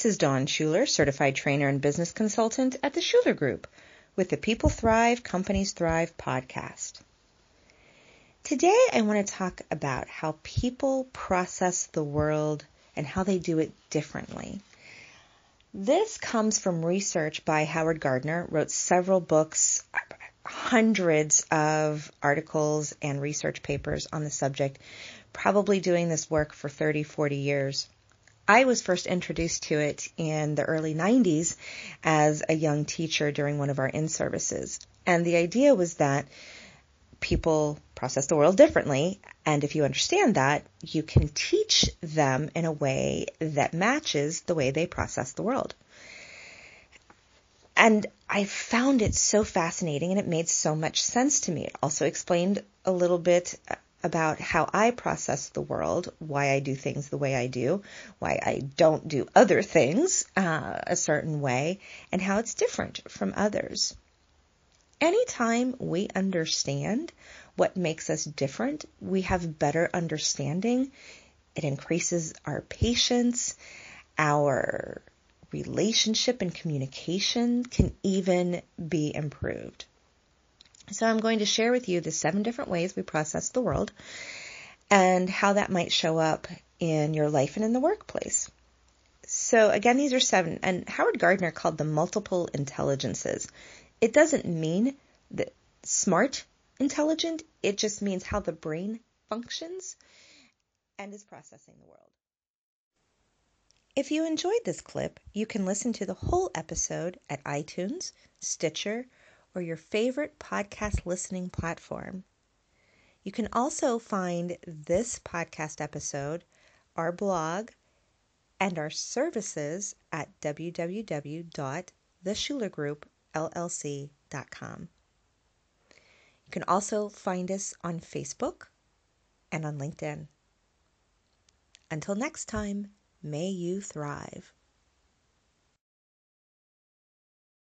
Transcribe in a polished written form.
This is Dawn Shuler, Certified Trainer and Business Consultant at the Shuler Group with the People Thrive, Companies Thrive podcast. Today I want to talk about how people process the world and how they do it differently. This comes from research by Howard Gardner, wrote several books, hundreds of articles and research papers on the subject, probably doing this work for 30, 40 years. I was first introduced to it in the early 90s as a young teacher during one of our in-services. And the idea was that people process the world differently. And if you understand that, you can teach them in a way that matches the way they process the world. And I found it so fascinating and it made so much sense to me. It also explained a little bit about how I process the world, why I do things the way I do, why I don't do other things a certain way, and how it's different from others. Anytime we understand what makes us different, we have better understanding. It increases our patience, our relationship and communication can even be improved. So I'm going to share with you the 7 different ways we process the world and how that might show up in your life and in the workplace. So again, these are 7, and Howard Gardner called them multiple intelligences. It doesn't mean that smart intelligent, it just means how the brain functions and is processing the world. If you enjoyed this clip, you can listen to the whole episode at iTunes, Stitcher, or your favorite podcast listening platform. You can also find this podcast episode, our blog, and our services at www.theshulergroupllc.com. You can also find us on Facebook and on LinkedIn. Until next time, may you thrive.